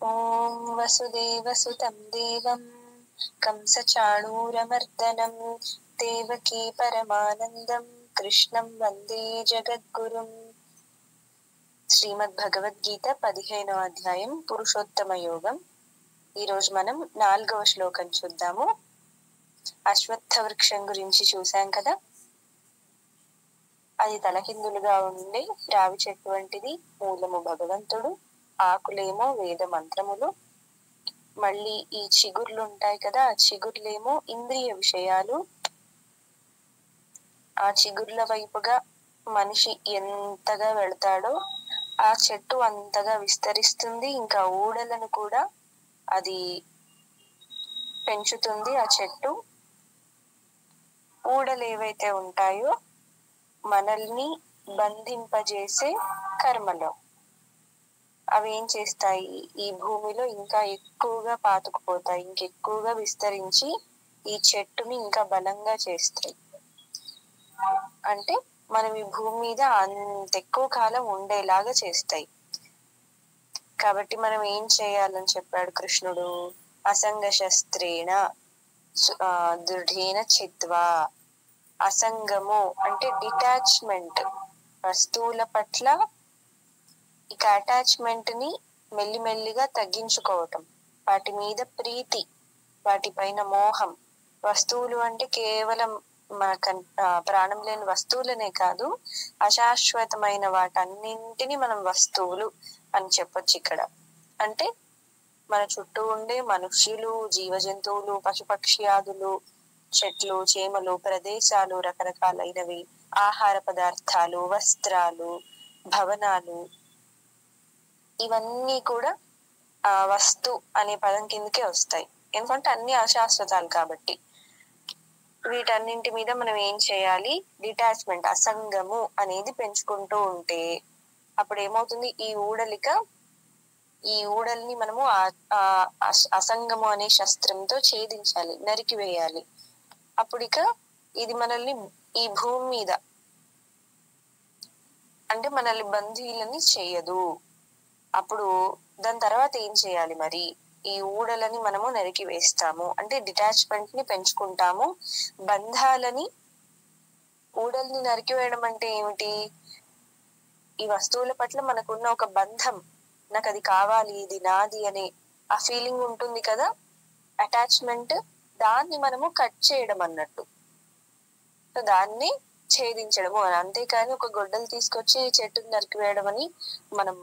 ఓం వసుదేవసుతం దేవం కంసచాణూరమర్దనం దేవకీ పరమానందం కృష్ణం వందే జగద్గురుం. శ్రీమద్ భగవద్గీత 15వ అధ్యాయం పురుషోత్తమ యోగం. ఈరోజు మనం 4వ శ్లోకం చూద్దాము. అశ్వత్థ వృక్షం గురించి చూసాం కదా. అది తలకిందులుగా ఉండి రావి చెట్టు వంటిది, మూలము భగవంతుడు, ఆకులేమో వేద మంత్రములు, మళ్ళీ ఈ చిగుర్లు ఉంటాయి కదా, ఆ చిగుర్లేమో ఇంద్రియ విషయాలు. ఆ చిగుర్ల వైపుగా మనిషి ఎంతగా వెళ్తాడో ఆ చెట్టు అంతగా విస్తరిస్తుంది. ఇంకా ఊడలను కూడా అది పెంచుతుంది. ఆ చెట్టు ఊడలు ఏవైతే ఉంటాయో మనల్ని బంధింపజేసే కర్మలో అవి ఏం చేస్తాయి, ఈ భూమిలో ఇంకా ఎక్కువగా పాతుకుపోతాయి, ఇంకెక్కువగా విస్తరించి ఈ చెట్టుని ఇంకా బలంగా చేస్తాయి. అంటే మనం ఈ భూమి మీద అంత ఎక్కువ కాలం ఉండేలాగా చేస్తాయి. కాబట్టి మనం ఏం చేయాలని చెప్పాడు కృష్ణుడు? అసంగ శస్త్రేణ దృఢేన చిత్వా. అసంగము అంటే డిటాచ్మెంట్, వస్తువుల పట్ల ఇక అటాచ్మెంట్ ని మెల్లిమెల్లిగా తగ్గించుకోవటం, వాటి మీద ప్రీతి, వాటిపైన మోహం. వస్తువులు అంటే కేవలం మన ప్రాణం లేని వస్తువులనే కాదు, అశాశ్వతమైన వాటన్నింటినీ మనం వస్తువులు అని చెప్పొచ్చు ఇక్కడ. అంటే మన చుట్టూ ఉండే మనుష్యులు, జీవ జంతువులు, పశుపక్ష్యాదులు, చెట్లు, చేమలు, ప్రదేశాలు, రకరకాలైనవి, ఆహార పదార్థాలు, వస్త్రాలు, భవనాలు, ఇవన్నీ కూడా వస్తు అనే పదం కిందకే వస్తాయి. ఎందుకంటే అన్ని అశాశ్వతాలు కాబట్టి. వీటన్నింటి మీద మనం ఏం చేయాలి? డిటాచ్మెంట్, అసంగము అనేది పెంచుకుంటూ ఉంటే అప్పుడు ఏమవుతుంది? ఈ ఊడల్ని మనము అసంగము అనే శస్త్రంతో ఛేదించాలి, నరికివేయాలి. అప్పుడు ఇక ఇది మనల్ని ఈ భూమి మీద అంటే మనల్ని బంధీలని చేయదు. అప్పుడు దాని తర్వాత ఏం చేయాలి మరి? ఈ ఊడలని మనము నరికి వేస్తాము, అంటే డిటాచ్మెంట్ ని పెంచుకుంటాము. బంధాలని, ఊడల్ని నరికివేయడం అంటే ఏమిటి? ఈ వస్తువుల పట్ల మనకున్న ఒక బంధం, నాకు అది కావాలి, ఇది నాది అనే ఆ ఫీలింగ్ ఉంటుంది కదా, అటాచ్మెంట్, దాన్ని మనము కట్ చేయడం అన్నట్టు. సో దాన్ని ఛేదించడము అని. అంతేకాని ఒక గొడ్డలు తీసుకొచ్చి చెట్టుని నరికివేయడం అని మనం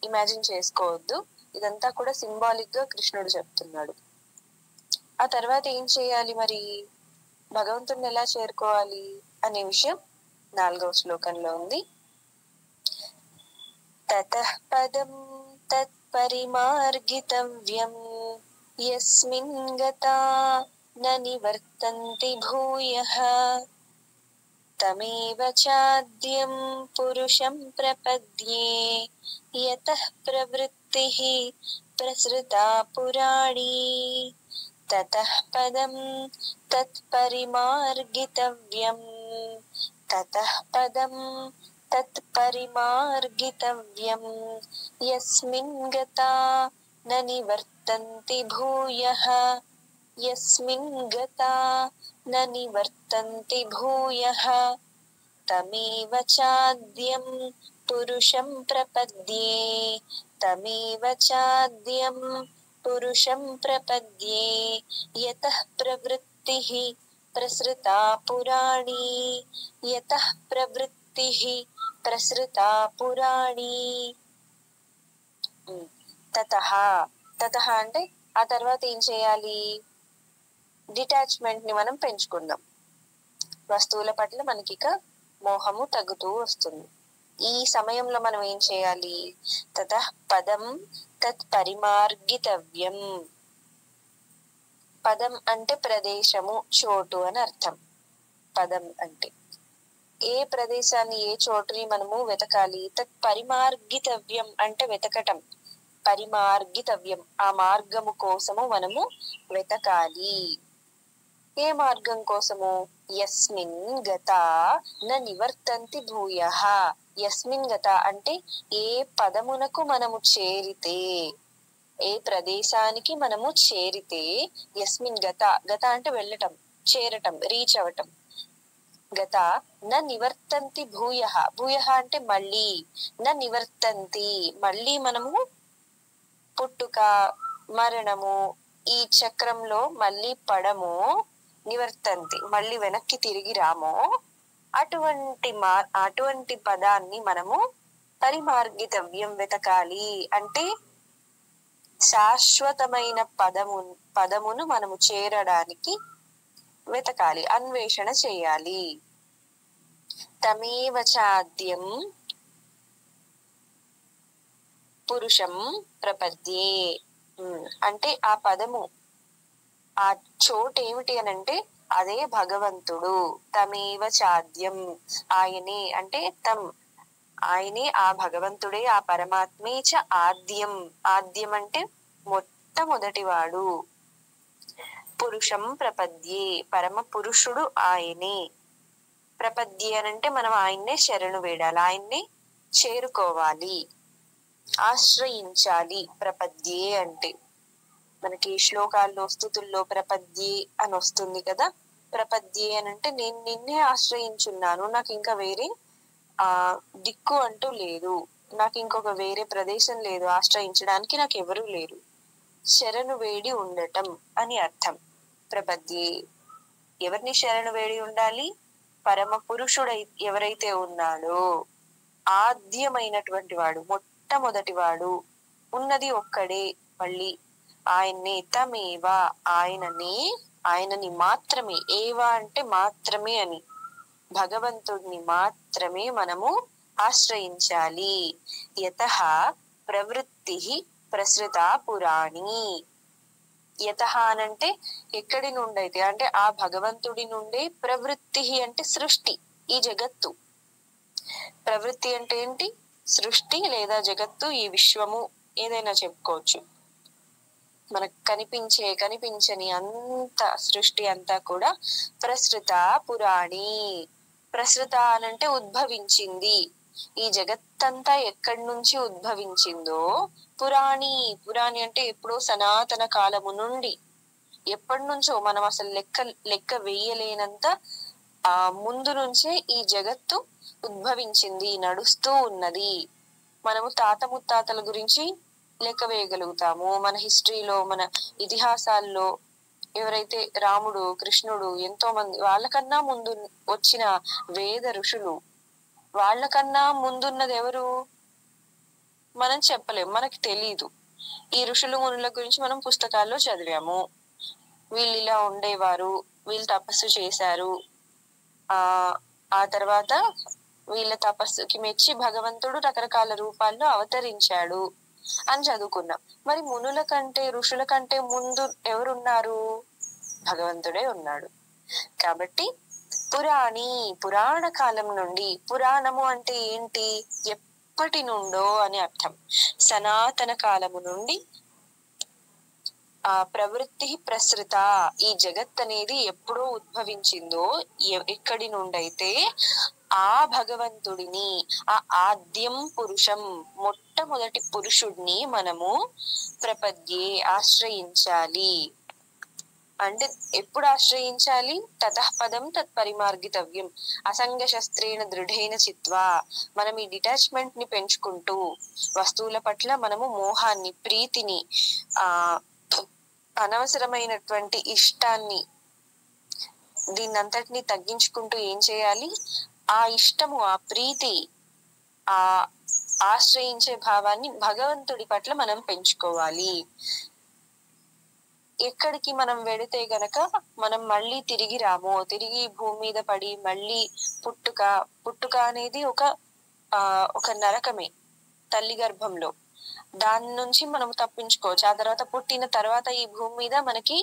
ఇమాజిన్ చేసుకోవద్దు. ఇదంతా కూడా సింబాలిక్ గా కృష్ణుడు చెప్తున్నాడు. ఆ తర్వాత ఏం చేయాలి మరి? భగవంతుని ఎలా చేరుకోవాలి అనే విషయం 4వ శ్లోకంలో ఉంది. తతః పదం తత్పరిమార్గితవ్యం యస్మిన్ గతా న నివర్తంతి భూయః తమేవ చాద్యం పురుషం ప్రపద్యే యతః ప్రవృత్తిః ప్రసృతా పురాణీ. తతః పదం తత్పరిమార్గితవ్యం. తతః పదం తత్పరిమార్గితవ్యం యస్మిన్ గతా న నివర్తంతి భూయః. యస్మిన్ గతా న నివర్తంతి భూయః తమేవ చాద్యం పురుషం ప్రపద్యే. తమేవ చాద్యం పురుషం ప్రపద్యే యతః ప్రవృత్తిః ప్రసృతా పురాణీ. యతః ప్రవృత్తిః ప్రసృతా పురాణీ. తతః, తతః అంటే ఆ తర్వాత ఏం చేయాలి? డిటాచ్మెంట్ ని మనం పెంచుకుందాం. వస్తువుల పట్ల మనకి ఇక మోహము తగ్గుతూ వస్తుంది. ఈ సమయంలో మనం ఏం చేయాలి? తతః పదం తత్పరిమార్గితవ్యం. పదం అంటే ప్రదేశము, చోటు అని అర్థం. పదం అంటే ఏ ప్రదేశాన్ని, ఏ చోటుని మనము వెతకాలి. తత్పరిమార్గితవ్యం అంటే వెతకటం. పరిమార్గితవ్యం, ఆ మార్గము కోసము మనము వెతకాలి. ఏ మార్గం కోసము? యస్మిన్ గతా న నివర్తంతి భూయః. యస్మిన్ గత అంటే ఏ పదమునకు మనము చేరితే, ఏ ప్రదేశానికి మనము చేరితే యస్మిన్ గత, గత అంటే వెళ్ళటం, చేరటం, రీచ్ అవటం. గత న నివర్తంతి భూయ, భూయ అంటే మళ్ళీ, న నివర్తంతి మళ్ళీ మనము పుట్టుక మరణము ఈ చక్రంలో మళ్ళీ పడము, నివర్తంతి మళ్ళీ వెనక్కి తిరిగి రాము. అటువంటి పదాన్ని మనము పరిమార్గితవ్యం వెతకాలి, అంటే శాశ్వతమైన పదమును మనము చేరడానికి వెతకాలి, అన్వేషణ చేయాలి. తమేవ చాద్యం పురుషం ప్రపద్యే, అంటే ఆ పదము, ఆ చోటు ఏమిటి అనంటే అదే భగవంతుడు. తమేవ చాద్యం ఆయనే, అంటే ఆయనే, ఆ భగవంతుడే, ఆ పరమాత్మే. చ ఆద్యం, ఆద్యం అంటే మొట్టమొదటివాడు. పురుషం ప్రపద్యే పరమ పురుషుడు ఆయనే. ప్రపద్యే అనంటే మనం ఆయన్నే శరణు వేడాలి, ఆయన్నే చేరుకోవాలి, ఆశ్రయించాలి. ప్రపద్యే అంటే మనకి శ్లోకాల్లో స్తుతుల్లో ప్రపద్యే అని వస్తుంది కదా. ప్రపద్యే అని అంటే నేను నిన్నే ఆశ్రయించున్నాను, నాకు ఇంకా వేరే దిక్కు అంటూ లేదు, నాకు ఇంకొక వేరే ప్రదేశం లేదు, ఆశ్రయించడానికి నాకు ఎవరూ లేరు. శరణు వేడి ఉండటం అని అర్థం. ప్రపద్యే ఎవరిని శరణు వేడి ఉండాలి? పరమ పురుషుడై ఎవరైతే ఉన్నాడో, ఆద్యమైనటువంటి వాడు, మొట్టమొదటి వాడు, ఉన్నది ఒక్కడే, మళ్ళీ ఆయన్నే. తమేవా ఆయనని మాత్రమే, ఏవా అంటే మాత్రమే అని, భగవంతుడిని మాత్రమే మనము ఆశ్రయించాలి. యతః ప్రవృత్తి ప్రసృత పురాణి. యతః అనంటే ఎక్కడి నుండైతే, అంటే ఆ భగవంతుడి నుండే. ప్రవృత్తి అంటే సృష్టి, ఈ జగత్తు. ప్రవృత్తి అంటే ఏంటి? సృష్టి లేదా జగత్తు, ఈ విశ్వము ఏదైనా చెప్పుకోవచ్చు. మనకు కనిపించని అంత సృష్టి అంతా కూడా ప్రసృత పురాణి. ప్రసృత అనంటే ఉద్భవించింది. ఈ జగత్తంతా ఎక్కడి నుంచి ఉద్భవించిందో పురాణి. పురాణి అంటే ఎప్పుడో సనాతన కాలము నుండి, ఎప్పటి నుంచో మనం అసలు లెక్క వేయలేనంత ముందు నుంచే ఈ జగత్తు ఉద్భవించింది, నడుస్తూ ఉన్నది. మనము తాత ముత్తాతల గురించి లెక్క వేయగలుగుతాము. మన హిస్టరీలో, మన ఇతిహాసాల్లో ఎవరైతే రాముడు, కృష్ణుడు, ఎంతో మంది, వాళ్ళకన్నా ముందు వచ్చిన వేద ఋషులు, వాళ్ళకన్నా ముందున్నది ఎవరు మనం చెప్పలేము, మనకి తెలీదు. ఈ ఋషులు మునుల గురించి మనం పుస్తకాల్లో చదివాము. వీళ్ళు ఇలా ఉండేవారు, వీళ్ళు తపస్సు చేశారు, ఆ తర్వాత వీళ్ళ తపస్సుకి మెచ్చి భగవంతుడు రకరకాల రూపాల్లో అవతరించాడు అని చదువుకున్నాం. మరి మునుల కంటే, ఋషుల కంటే ముందు ఎవరున్నారు? భగవంతుడే ఉన్నాడు. కాబట్టి పురాణి, పురాణ కాలం నుండి. పురాణము అంటే ఏంటి? ఎప్పటి నుండో అని అర్థం. సనాతన కాలము నుండి ప్రవృత్తి ప్రసృత, ఈ జగత్ అనేది ఎప్పుడో ఉద్భవించిందో, ఎక్కడి నుండైతే ఆ భగవంతుడిని, ఆ ఆద్యం పురుషం, మొట్టమొదటి పురుషుడిని మనము ప్రపద్యే ఆశ్రయించాలి. అంటే ఎప్పుడు ఆశ్రయించాలి? తతః పదం తత్పరిమార్గితవ్యం అసంగ శస్త్రేణ దృఢేన చిత్వా. మనం ఈ డిటాచ్మెంట్ ని పెంచుకుంటూ, వస్తువుల పట్ల మనము మోహాన్ని, ప్రీతిని, అనవసరమైనటువంటి ఇష్టాన్ని, దీన్నంతటిని తగ్గించుకుంటూ ఏం చేయాలి? ఆ ఇష్టము, ఆ ప్రీతి, ఆ ఆశ్రయించే భావాన్ని భగవంతుడి పట్ల మనం పెంచుకోవాలి. ఎక్కడికి మనం వెడితే గనక మనం మళ్ళీ తిరిగి రాము, తిరిగి భూమి మీద పడి మళ్ళీ పుట్టుక అనేది ఒక నరకమే తల్లి గర్భంలో. దాని నుంచి మనం తప్పించుకోవచ్చు. ఆ తర్వాత పుట్టిన తర్వాత ఈ భూమి మీద మనకి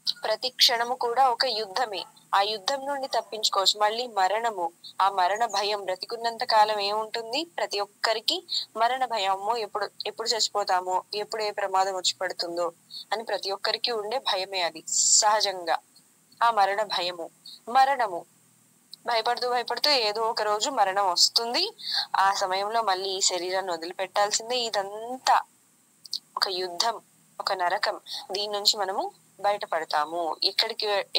ప్రతి క్షణము కూడా ఒక యుద్ధమే. ఆ యుద్ధం నుండి తప్పించుకోవచ్చు. మళ్ళీ మరణము, ఆ మరణ భయం, బ్రతికున్నంత కాలం ఏముంటుంది? ప్రతి ఒక్కరికి మరణ భయము. ఎప్పుడు చచ్చిపోతామో, ఎప్పుడు ఏ ప్రమాదం వచ్చి పడుతుందో అని ప్రతి ఒక్కరికి ఉండే భయమే అది సహజంగా. ఆ మరణము భయపడుతూ ఏదో ఒక రోజు మరణం వస్తుంది. ఆ సమయంలో మళ్ళీ ఈ శరీరాన్ని వదిలిపెట్టాల్సిందే. ఇదంతా ఒక యుద్ధం, ఒక నరకం, దీని నుంచి మనము బయటపడతాము.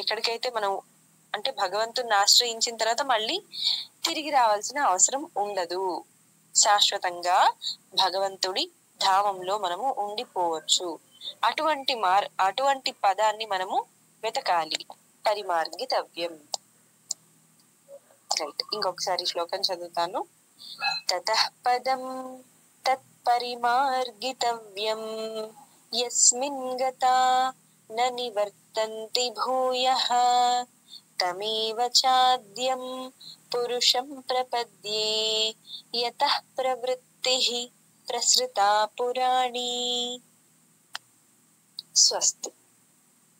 ఎక్కడికైతే మనం అంటే భగవంతుని ఆశ్రయించిన తర్వాత మళ్ళీ తిరిగి రావాల్సిన అవసరం ఉండదు. శాశ్వతంగా భగవంతుడి ధామంలో మనము ఉండిపోవచ్చు. అటువంటి పదాన్ని మనము వెతకాలి. పరిమార్గితవ్యం. రైట్, ఇంకొకసారి శ్లోకం చదువుతాను. తతః పదం తత్పరిమార్గితవ్యం యస్మిన్ గతా న నివర్తంతి భూయః తమేవ చాద్యం పురుషం ప్రపద్యే యతః ప్రవృత్తిః ప్రసృతా పురాణీ. స్వస్తి.